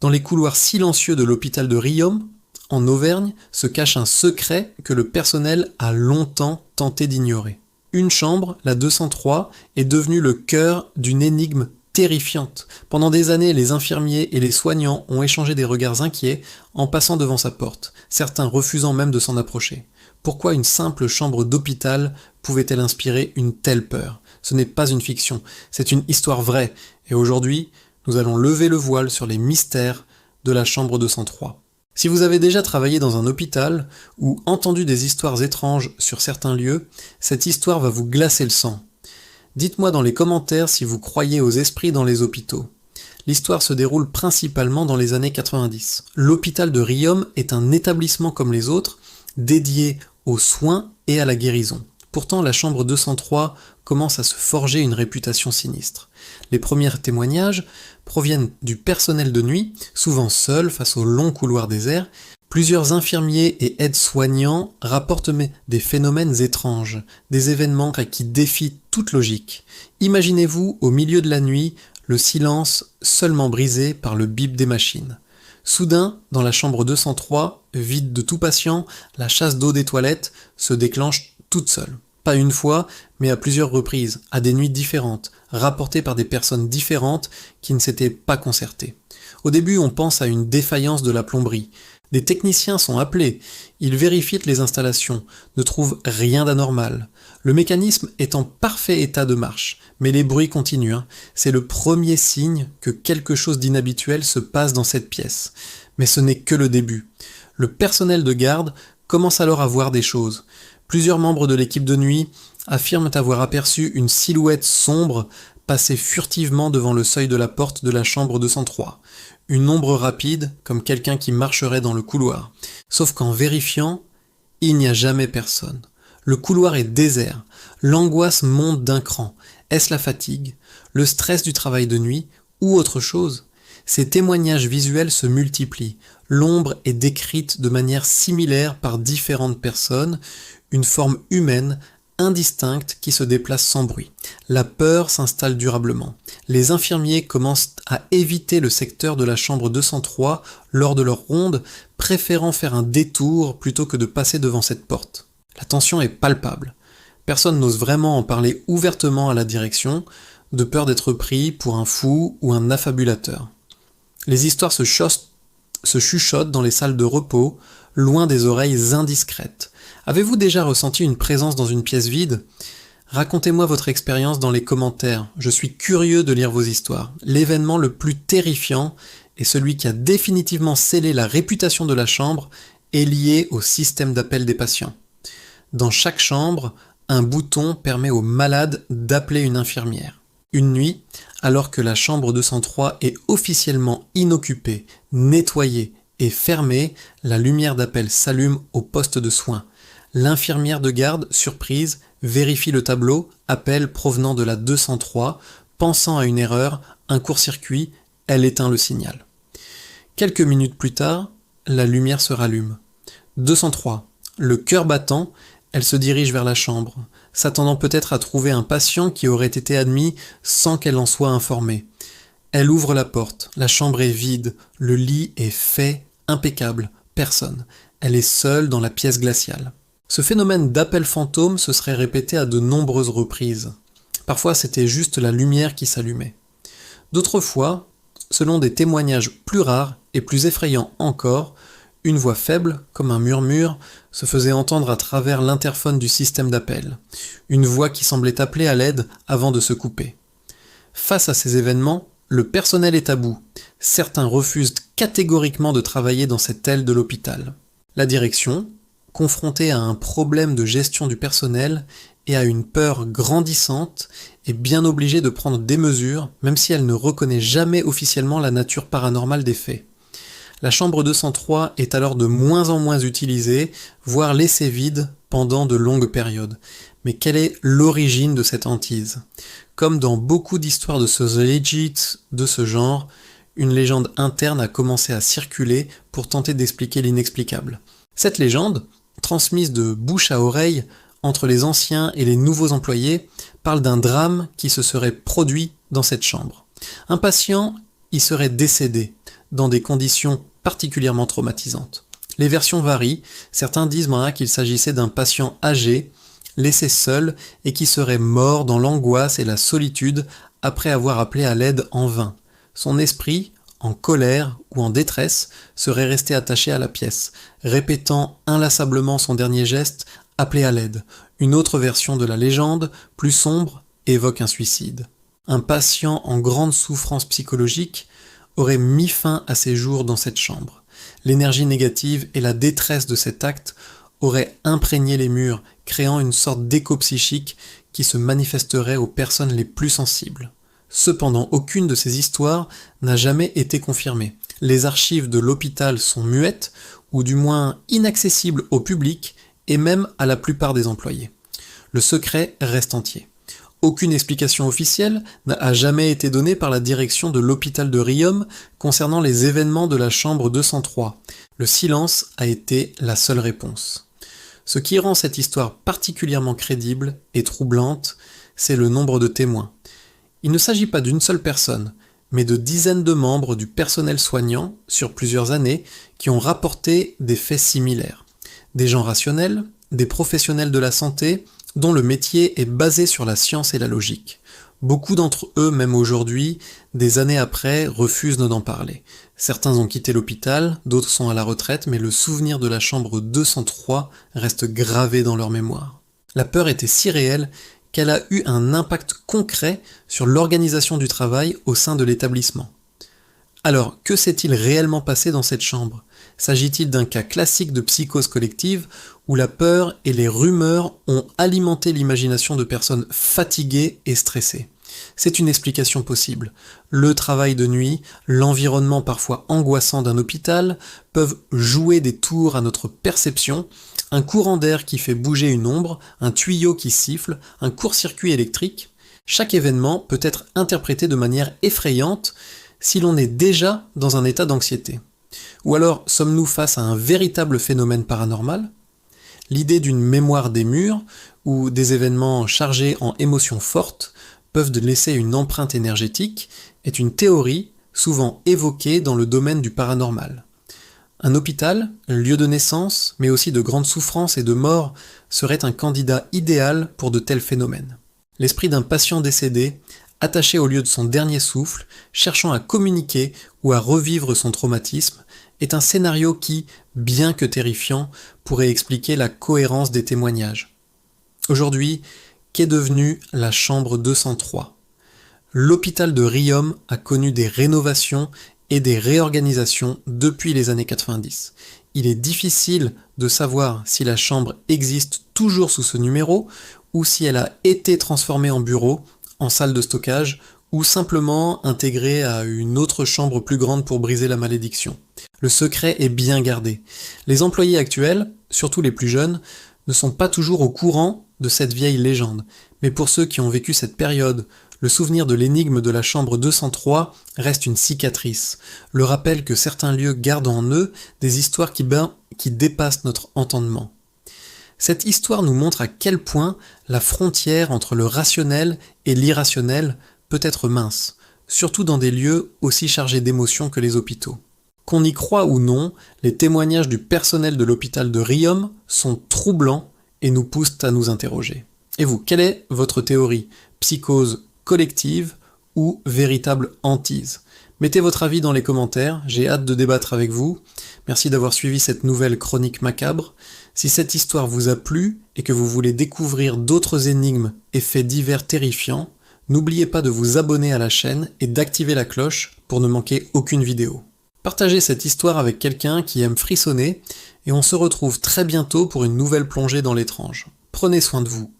Dans les couloirs silencieux de l'hôpital de Riom, en Auvergne, se cache un secret que le personnel a longtemps tenté d'ignorer. Une chambre, la 203, est devenue le cœur d'une énigme terrifiante. Pendant des années, les infirmiers et les soignants ont échangé des regards inquiets en passant devant sa porte, certains refusant même de s'en approcher. Pourquoi une simple chambre d'hôpital pouvait-elle inspirer une telle peur ? Ce n'est pas une fiction, c'est une histoire vraie, et aujourd'hui, nous allons lever le voile sur les mystères de la chambre 203. Si vous avez déjà travaillé dans un hôpital ou entendu des histoires étranges sur certains lieux, cette histoire va vous glacer le sang. Dites-moi dans les commentaires si vous croyez aux esprits dans les hôpitaux. L'histoire se déroule principalement dans les années 90. L'hôpital de Riom est un établissement comme les autres, dédié aux soins et à la guérison. Pourtant, la chambre 203 commence à se forger une réputation sinistre. Les premiers témoignages proviennent du personnel de nuit, souvent seul face aux longs couloirs déserts. Plusieurs infirmiers et aides-soignants rapportent des phénomènes étranges, des événements qui défient toute logique. Imaginez-vous au milieu de la nuit, le silence seulement brisé par le bip des machines. Soudain, dans la chambre 203, vide de tout patient, la chasse d'eau des toilettes se déclenche toute seule. Pas une fois, mais à plusieurs reprises, à des nuits différentes, rapportées par des personnes différentes qui ne s'étaient pas concertées. Au début, on pense à une défaillance de la plomberie. Des techniciens sont appelés, ils vérifient les installations, ne trouvent rien d'anormal. Le mécanisme est en parfait état de marche, mais les bruits continuent. C'est le premier signe que quelque chose d'inhabituel se passe dans cette pièce. Mais ce n'est que le début. Le personnel de garde commence alors à voir des choses. Plusieurs membres de l'équipe de nuit affirment avoir aperçu une silhouette sombre passer furtivement devant le seuil de la porte de la chambre 203. Une ombre rapide, comme quelqu'un qui marcherait dans le couloir. Sauf qu'en vérifiant, il n'y a jamais personne. Le couloir est désert. L'angoisse monte d'un cran. Est-ce la fatigue, le stress du travail de nuit ou autre chose ? Ces témoignages visuels se multiplient. L'ombre est décrite de manière similaire par différentes personnes, une forme humaine, indistincte qui se déplace sans bruit. La peur s'installe durablement. Les infirmiers commencent à éviter le secteur de la chambre 203 lors de leur ronde, préférant faire un détour plutôt que de passer devant cette porte. La tension est palpable. Personne n'ose vraiment en parler ouvertement à la direction, de peur d'être pris pour un fou ou un affabulateur. Les histoires se chuchotent dans les salles de repos, loin des oreilles indiscrètes. Avez-vous déjà ressenti une présence dans une pièce vide ? Racontez-moi votre expérience dans les commentaires, je suis curieux de lire vos histoires. L'événement le plus terrifiant et celui qui a définitivement scellé la réputation de la chambre est lié au système d'appel des patients. Dans chaque chambre, un bouton permet aux malades d'appeler une infirmière. Une nuit, alors que la chambre 203 est officiellement inoccupée, nettoyée et fermée, la lumière d'appel s'allume au poste de soins. L'infirmière de garde, surprise, vérifie le tableau, appel provenant de la 203, pensant à une erreur, un court-circuit, elle éteint le signal. Quelques minutes plus tard, la lumière se rallume. 203. Le cœur battant, elle se dirige vers la chambre, s'attendant peut-être à trouver un patient qui aurait été admis sans qu'elle en soit informée. Elle ouvre la porte, la chambre est vide, le lit est fait, impeccable, personne. Elle est seule dans la pièce glaciale. Ce phénomène d'appel fantôme se serait répété à de nombreuses reprises. Parfois, c'était juste la lumière qui s'allumait. D'autres fois, selon des témoignages plus rares et plus effrayants encore, une voix faible, comme un murmure, se faisait entendre à travers l'interphone du système d'appel. Une voix qui semblait appeler à l'aide avant de se couper. Face à ces événements, le personnel est à bout. Certains refusent catégoriquement de travailler dans cette aile de l'hôpital. La direction, confrontée à un problème de gestion du personnel et à une peur grandissante, est bien obligée de prendre des mesures, même si elle ne reconnaît jamais officiellement la nature paranormale des faits. La chambre 203 est alors de moins en moins utilisée, voire laissée vide pendant de longues périodes. Mais quelle est l'origine de cette hantise ? Comme dans beaucoup d'histoires de ce genre, une légende interne a commencé à circuler pour tenter d'expliquer l'inexplicable. Cette légende, transmise de bouche à oreille entre les anciens et les nouveaux employés, parle d'un drame qui se serait produit dans cette chambre. Un patient y serait décédé. dans des conditions particulièrement traumatisantes. Les versions varient, certains disent qu'il s'agissait d'un patient âgé, laissé seul et qui serait mort dans l'angoisse et la solitude après avoir appelé à l'aide en vain. Son esprit, en colère ou en détresse, serait resté attaché à la pièce, répétant inlassablement son dernier geste, appeler à l'aide. Une autre version de la légende, plus sombre, évoque un suicide. Un patient en grande souffrance psychologique aurait mis fin à ses jours dans cette chambre. L'énergie négative et la détresse de cet acte auraient imprégné les murs, créant une sorte d'écho psychique qui se manifesterait aux personnes les plus sensibles. Cependant, aucune de ces histoires n'a jamais été confirmée. Les archives de l'hôpital sont muettes, ou du moins inaccessibles au public et même à la plupart des employés. Le secret reste entier. Aucune explication officielle n'a jamais été donnée par la direction de l'hôpital de Riom concernant les événements de la chambre 203. Le silence a été la seule réponse. Ce qui rend cette histoire particulièrement crédible et troublante, c'est le nombre de témoins. Il ne s'agit pas d'une seule personne, mais de dizaines de membres du personnel soignant sur plusieurs années qui ont rapporté des faits similaires. Des gens rationnels, des professionnels de la santé, dont le métier est basé sur la science et la logique. Beaucoup d'entre eux, même aujourd'hui, des années après, refusent d'en parler. Certains ont quitté l'hôpital, d'autres sont à la retraite, mais le souvenir de la chambre 203 reste gravé dans leur mémoire. La peur était si réelle qu'elle a eu un impact concret sur l'organisation du travail au sein de l'établissement. Alors, que s'est-il réellement passé dans cette chambre ? S'agit-il d'un cas classique de psychose collective où la peur et les rumeurs ont alimenté l'imagination de personnes fatiguées et stressées ? C'est une explication possible. Le travail de nuit, l'environnement parfois angoissant d'un hôpital peuvent jouer des tours à notre perception. Un courant d'air qui fait bouger une ombre, un tuyau qui siffle, un court-circuit électrique. Chaque événement peut être interprété de manière effrayante si l'on est déjà dans un état d'anxiété. Ou alors, sommes-nous face à un véritable phénomène paranormal ? L'idée d'une mémoire des murs, ou des événements chargés en émotions fortes, peuvent laisser une empreinte énergétique, est une théorie souvent évoquée dans le domaine du paranormal. Un hôpital, lieu de naissance, mais aussi de grandes souffrances et de mort, serait un candidat idéal pour de tels phénomènes. L'esprit d'un patient décédé, attaché au lieu de son dernier souffle, cherchant à communiquer ou à revivre son traumatisme, est un scénario qui, bien que terrifiant, pourrait expliquer la cohérence des témoignages. Aujourd'hui, qu'est devenue la chambre 203 ? L'hôpital de Riom a connu des rénovations et des réorganisations depuis les années 90. Il est difficile de savoir si la chambre existe toujours sous ce numéro ou si elle a été transformée en bureau, en salle de stockage ou simplement intégrée à une autre chambre plus grande pour briser la malédiction. Le secret est bien gardé. Les employés actuels, surtout les plus jeunes, ne sont pas toujours au courant de cette vieille légende. Mais pour ceux qui ont vécu cette période, le souvenir de l'énigme de la chambre 203 reste une cicatrice, le rappel que certains lieux gardent en eux des histoires qui dépassent notre entendement. Cette histoire nous montre à quel point la frontière entre le rationnel et l'irrationnel peut être mince, surtout dans des lieux aussi chargés d'émotions que les hôpitaux. Qu'on y croit ou non, les témoignages du personnel de l'hôpital de Riom sont troublants et nous poussent à nous interroger. Et vous, quelle est votre théorie ? Psychose collective ou véritable hantise ? Mettez votre avis dans les commentaires, j'ai hâte de débattre avec vous. Merci d'avoir suivi cette nouvelle chronique macabre. Si cette histoire vous a plu et que vous voulez découvrir d'autres énigmes et faits divers terrifiants, n'oubliez pas de vous abonner à la chaîne et d'activer la cloche pour ne manquer aucune vidéo. Partagez cette histoire avec quelqu'un qui aime frissonner et on se retrouve très bientôt pour une nouvelle plongée dans l'étrange. Prenez soin de vous.